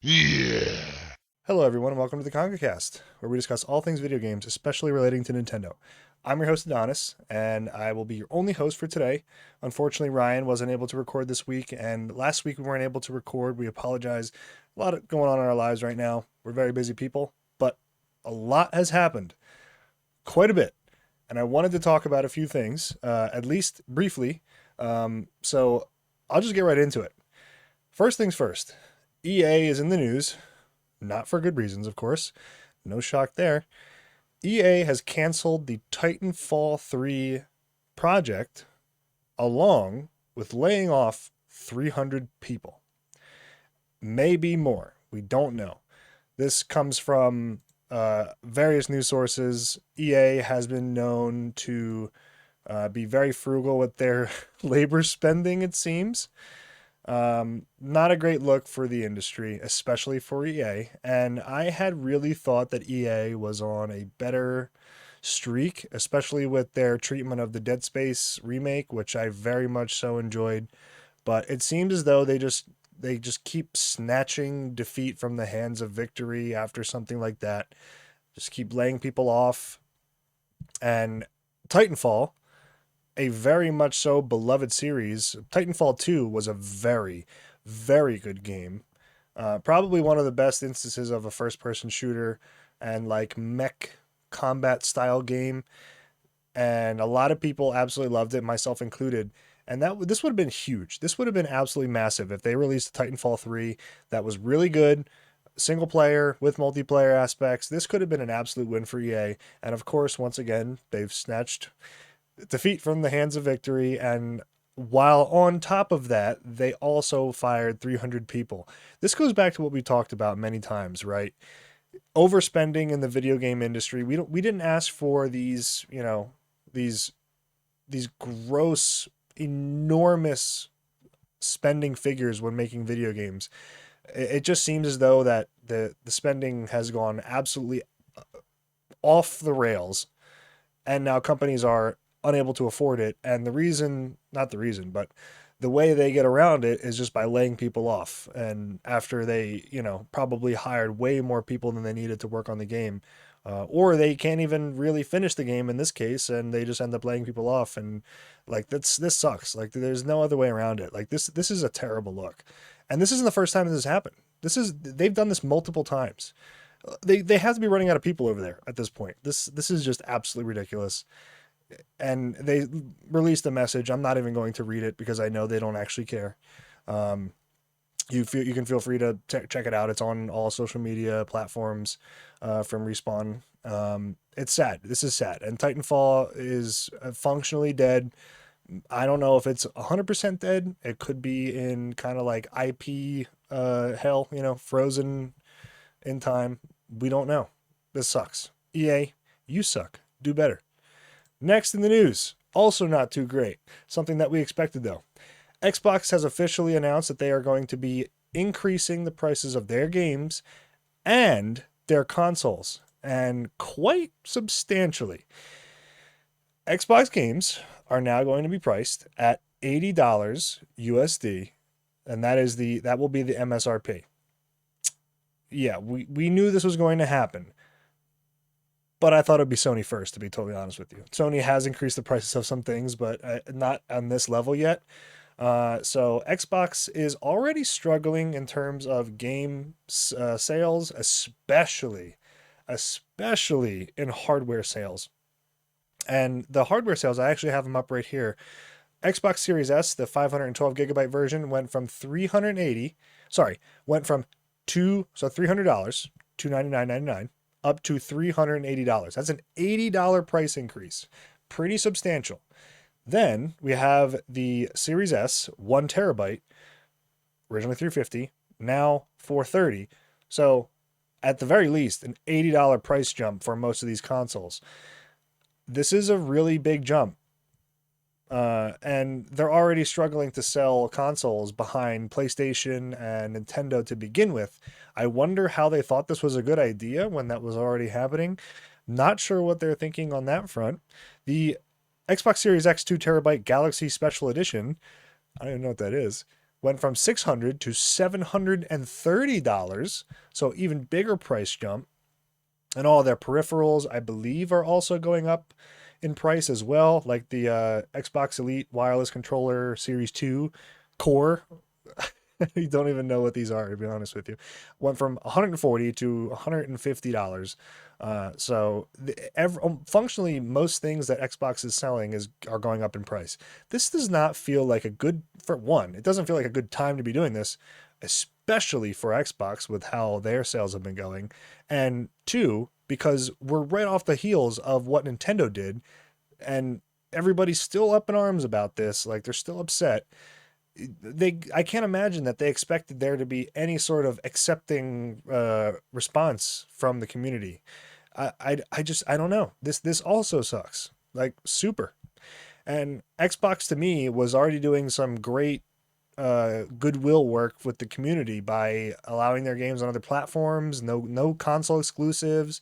Yeah. Hello, everyone, and welcome to the KongaCast, where we discuss all things video games, especially relating to Nintendo. I'm your host, Adonis, and I will be your only host for today. Unfortunately, Ryan wasn't able to record this week, and last week we weren't able to record. We apologize. A lot going on in our lives right now. We're very busy people, but a lot has happened. Quite a bit. And I wanted to talk about a few things, at least briefly. So I'll just get right into it. First things first, EA is in the news. Not for good reasons, of course. No shock there. EA has canceled the Titanfall 3 project along with laying off 300 people. Maybe more. We don't know. This comes from various news sources. EA has been known to be very frugal with their labor spending, it seems. Not a great look for the industry, especially for EA. And I had really thought that EA was on a better streak, especially with their treatment of the Dead Space remake, which I very much so enjoyed. But it seems as though they just keep snatching defeat from the hands of victory after something like that. Just keep laying people off. And Titanfall, a very much so beloved series. Titanfall 2 was a very, very good game. Probably one of the best instances of a first-person shooter and like mech combat style game. And a lot of people absolutely loved it, myself included. And this would have been huge. This would have been absolutely massive if they released Titanfall 3 that was really good, single player with multiplayer aspects. This could have been an absolute win for EA. And of course, once again, they've snatched defeat from the hands of victory, and while on top of that, they also fired 300 people. This goes back to what we talked about many times, right? Overspending in the video game industry. We didn't ask for these, these gross, enormous spending figures when making video games. It just seems as though that the spending has gone absolutely off the rails, and now companies are unable to afford it. And but the way they get around it is just by laying people off. And after they, probably hired way more people than they needed to work on the game, or they can't even really finish the game in this case, and they just end up laying people off. And like, this sucks. Like, there's no other way around it. Like, this is a terrible look. And this isn't the first time this has happened. They've done this multiple times. They have to be running out of people over there at this point. This is just absolutely ridiculous. And they released a message. I'm not even going to read it because I know they don't actually care. You can feel free to check it out. It's on all social media platforms from Respawn. It's sad. This is sad. And Titanfall is functionally dead. I don't know if it's 100% dead. It could be in kind of like IP hell, frozen in time. We don't know. This sucks. EA, you suck. Do better. Next in the news, also not too great. Something that we expected though. Xbox has officially announced that they are going to be increasing the prices of their games and their consoles, and quite substantially. Xbox games are now going to be priced at $80 USD, and that will be the MSRP. Yeah, we knew this was going to happen. But I thought it'd be Sony first, to be totally honest with you. Sony has increased the prices of some things, but not on this level yet. So Xbox is already struggling in terms of game sales, especially in hardware sales. And the hardware sales, I actually have them up right here. Xbox Series S, the 512 gigabyte version, went from $300, $299.99. Up to $380. That's an $80 price increase. Pretty substantial. Then we have the Series S, 1 terabyte, originally $350, now $430. So at the very least, an $80 price jump for most of these consoles. This is a really big jump. And they're already struggling to sell consoles behind PlayStation and Nintendo to begin with. I wonder how they thought this was a good idea when that was already happening. Not sure what they're thinking on that front. The Xbox Series X 2 terabyte Galaxy Special Edition, I don't even know what that is, went from $600 to $730, so even bigger price jump. And all their peripherals, I believe, are also going up in price as well, like the Xbox Elite Wireless Controller Series 2 Core. You don't even know what these are, to be honest with you. Went from $140 to $150. Functionally, most things that Xbox is selling are going up in price. This does not feel like a good, for one, it doesn't feel like a good time to be doing this, especially for Xbox with how their sales have been going. And two, because we're right off the heels of what Nintendo did, and everybody's still up in arms about this. Like, they're still upset. I can't imagine that they expected there to be any sort of accepting response from the community. I don't know. This also sucks. Like, super. And Xbox to me was already doing some great goodwill work with the community by allowing their games on other platforms, no console exclusives,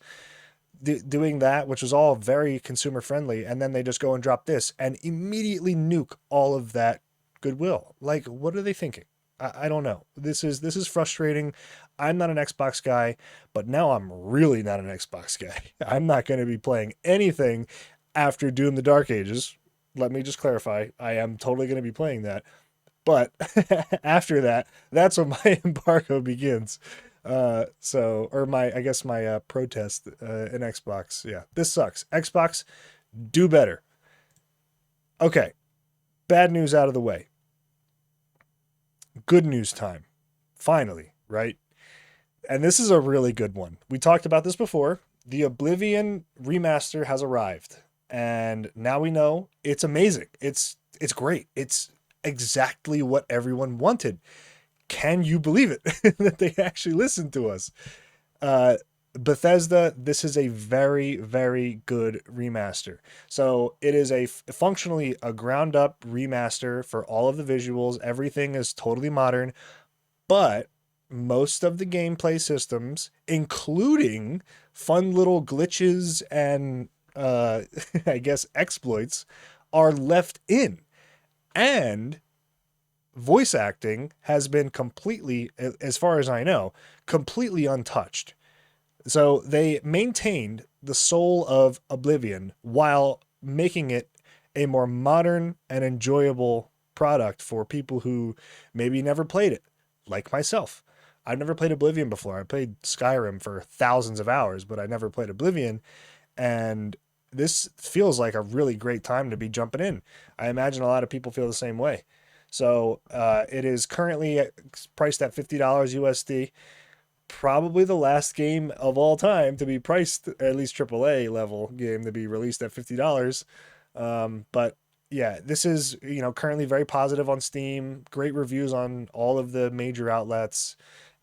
doing that, which was all very consumer friendly. And then they just go and drop this and immediately nuke all of that goodwill. Like, what are they thinking? I don't know. This is frustrating. I'm not an Xbox guy, but now I'm really not an Xbox guy. I'm not going to be playing anything after Doom: The Dark Ages. Let me just clarify. I am totally going to be playing that. But after that, that's when my embargo begins. Or I guess my protest in Xbox. Yeah, this sucks. Xbox, do better. Okay, bad news out of the way. Good news time. Finally, right? And this is a really good one. We talked about this before. The Oblivion remaster has arrived. And now we know it's amazing. It's great. It's exactly what everyone wanted. Can you believe it that they actually listened to us? Bethesda, this is a very, very good remaster. So it is functionally a ground up remaster for all of the visuals. Everything is totally modern, but most of the gameplay systems, including fun little glitches and I guess exploits, are left in. And voice acting has been completely, as far as I know, completely untouched. So they maintained the soul of Oblivion while making it a more modern and enjoyable product for people who maybe never played it, like myself. I've never played Oblivion before. I played Skyrim for thousands of hours, but I never played Oblivion. And this feels like a really great time to be jumping in. I imagine a lot of people feel the same way. So it is currently priced at $50 USD. Probably the last game of all time to be priced, at least AAA level game, to be released at $50. But yeah, this is, currently very positive on Steam. Great reviews on all of the major outlets.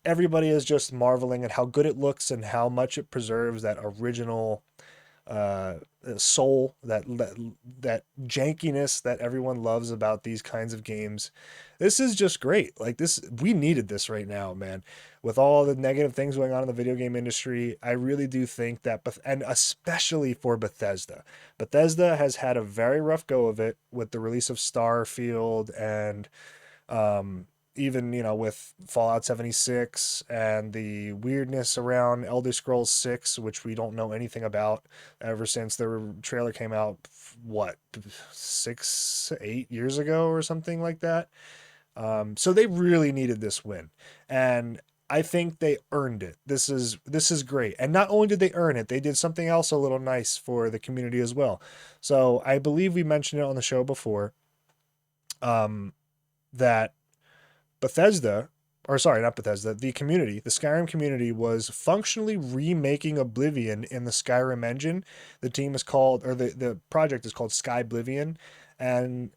Everybody is just marveling at how good it looks and how much it preserves that original soul, that jankiness that everyone loves about these kinds of games. This is just great. Like, this, we needed this right now, man. With all the negative things going on in the video game industry, I really do think that, and especially for Bethesda has had a very rough go of it with the release of Starfield and even, with Fallout 76 and the weirdness around Elder Scrolls 6, which we don't know anything about ever since the trailer came out, 6-8 years ago or something like that. So they really needed this win. And I think they earned it. This is great. And not only did they earn it, they did something else a little nice for the community as well. So I believe we mentioned it on the show before, that Bethesda, or sorry, not Bethesda, the Skyrim community was functionally remaking Oblivion in the Skyrim engine. The team is called, or the project is called Skyblivion, and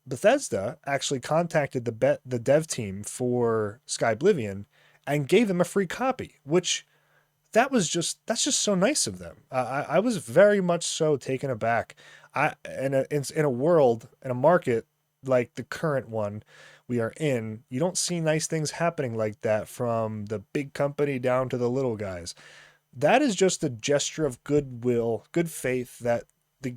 Bethesda actually contacted the dev team for Skyblivion and gave them a free copy, which that's just so nice of them. I was very much so taken aback. In a world, in a market like the current one we are in, you don't see nice things happening like that from the big company down to the little guys. That is just a gesture of goodwill, good faith that the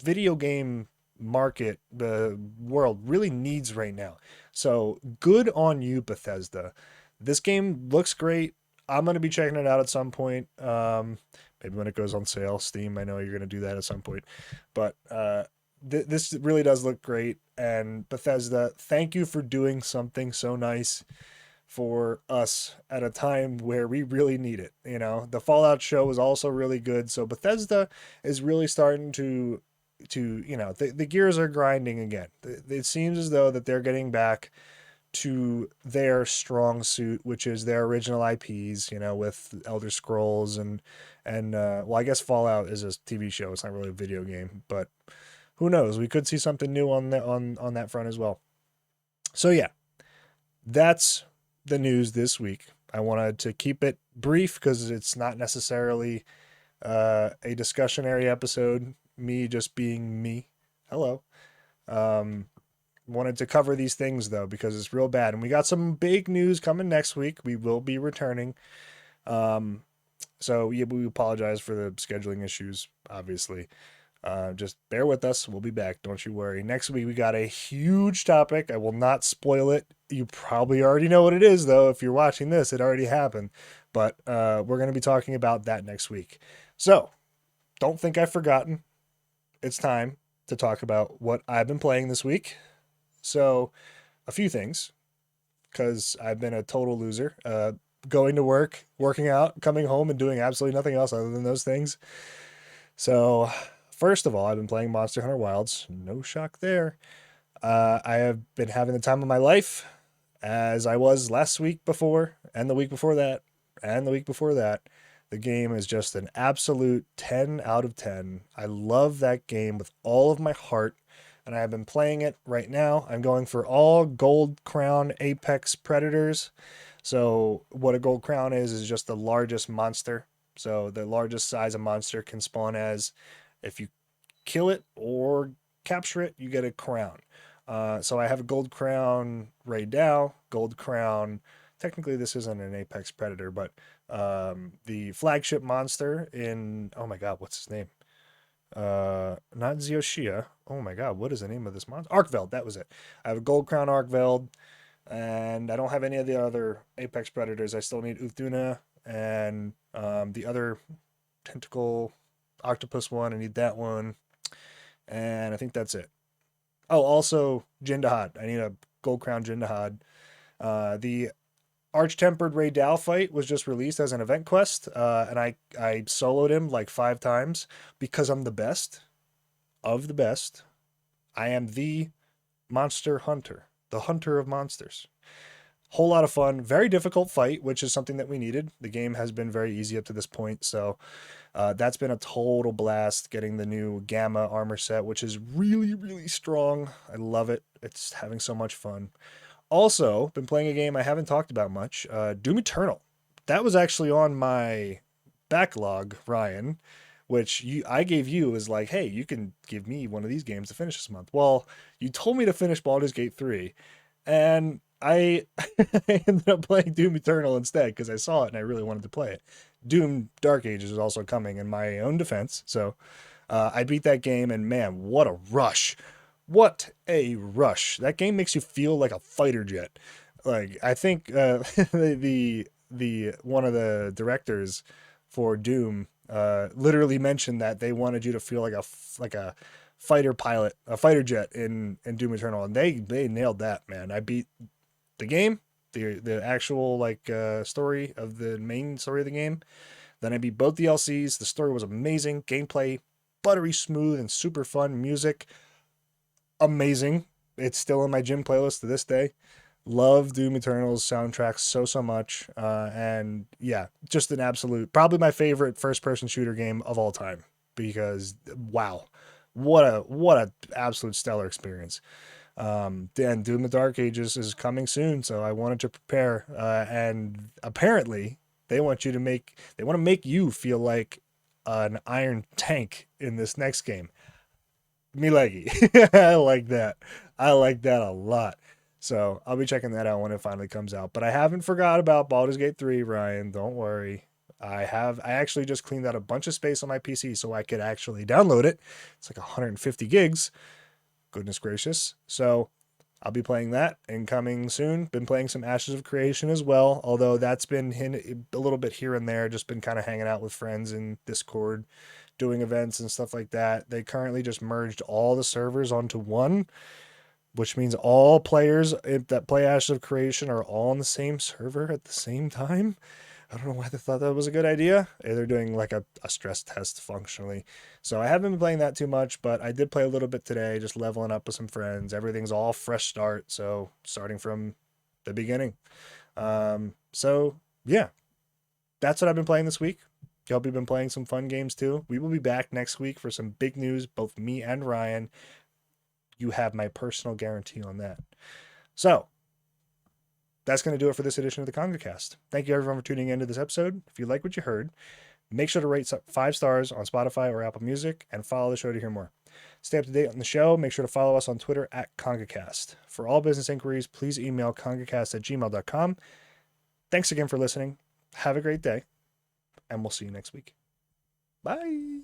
video game market the world really needs right now. So good on you, Bethesda. This game looks great. I'm going to be checking it out at some point. Maybe when it goes on sale, Steam. I know you're going to do that at some point. But this really does look great. And Bethesda, thank you for doing something so nice for us at a time where we really need it. You know, the Fallout show was also really good. So Bethesda is really starting to the gears are grinding again. It seems as though that they're getting back to their strong suit, which is their original IPs, you know, with Elder Scrolls and well, I guess Fallout is a TV show. It's not really a video game, but who knows? We could see something new on that front as well. So yeah, that's the news this week. I wanted to keep it brief because it's not necessarily a discussionary episode. Me just being me. Hello. Um, Wanted to cover these things though because it's real bad, and we got some big news coming next week. We will be returning. Um, so yeah, we apologize for the scheduling issues. Obviously, just bear with us. We'll be back. Don't you worry. Next week we got a huge topic. I will not spoil it. You probably already know what it is though. If you're watching this, it already happened. But we're going to be talking about that next week. So don't think I've forgotten. It's time to talk about what I've been playing this week. So, a few things, because I've been a total loser. Going to work, working out, coming home, and doing absolutely nothing else other than those things. So, first of all, I've been playing Monster Hunter Wilds. No shock there. I have been having the time of my life, as I was last week before, and the week before that, and the week before that. The game is just an absolute 10 out of 10. I love that game with all of my heart, and I have been playing it right now. I'm going for all Gold Crown Apex Predators. So what a Gold Crown is just the largest monster. So the largest size a monster can spawn as. If you kill it or capture it, you get a crown. So I have a Gold Crown right now. Gold Crown. Technically, this isn't an Apex Predator, but the flagship monster in, oh my god, what's his name? Not Zioshia. Oh my god, what is the name of this monster? Arkveld, that was it. I have a Gold Crown Arkveld, and I don't have any of the other Apex Predators. I still need Uthuna and the other tentacle octopus one. I need that one, and I think that's it. Oh, also Jindahad. I need a Gold Crown Jindahad. The Arch-Tempered Ray Dow fight was just released as an event quest, and I soloed him like 5 times because I'm the best of the best. I am the monster hunter, the hunter of monsters. Whole lot of fun, very difficult fight, which is something that we needed. The game has been very easy up to this point, so that's been a total blast getting the new Gamma armor set, which is really, really strong. I love it. It's having so much fun. Also, been playing a game I haven't talked about much, Doom Eternal. That was actually on my backlog, Ryan, which I gave you as like, hey, you can give me one of these games to finish this month. Well, you told me to finish Baldur's Gate 3, and I ended up playing Doom Eternal instead because I saw it and I really wanted to play it. Doom Dark Ages is also coming in my own defense, so I beat that game, and man, what a rush! What a rush! That game makes you feel like a fighter jet. Like I think the one of the directors for Doom literally mentioned that they wanted you to feel like a fighter pilot, a fighter jet in Doom Eternal, and they nailed that, man. I beat the game, the actual like story of the main story of the game. Then I beat both DLCs. The story was amazing, gameplay buttery smooth and super fun, music amazing. It's still in my gym playlist to this day. Love Doom Eternal's soundtrack so much, and yeah, just an absolute, probably my favorite first-person shooter game of all time. Because wow, what a absolute stellar experience. And Doom the Dark Ages is coming soon, so I wanted to prepare. And apparently, they want to make you feel like an iron tank in this next game. Me leggy. I like that. I like that a lot. So I'll be checking that out when it finally comes out. But I haven't forgot about Baldur's Gate 3, Ryan. Don't worry. I actually just cleaned out a bunch of space on my PC so I could actually download it. It's like 150 gigs. Goodness gracious. So I'll be playing that and coming soon. Been playing some Ashes of Creation as well, although that's been a little bit here and there. Just been kind of hanging out with friends in Discord, doing events and stuff like that. They currently just merged all the servers onto one, which means all players that play Ashes of Creation are all on the same server at the same time. I don't know why they thought that was a good idea. They're doing like a stress test functionally. So I haven't been playing that too much, but I did play a little bit today, just leveling up with some friends. Everything's all fresh start, so starting from the beginning. So yeah, that's what I've been playing this week. Hope you've been playing some fun games too. We will be back next week for some big news, both me and Ryan. You have my personal guarantee on that. So that's going to do it for this edition of the KongaCast. Thank you everyone for tuning into this episode. If you like what you heard, make sure to rate 5 stars on Spotify or Apple Music and follow the show to hear more. Stay up to date on the show. Make sure to follow us on Twitter at KongaCast. For all business inquiries, please email kongacast@gmail.com. Thanks again for listening. Have a great day, and we'll see you next week. Bye.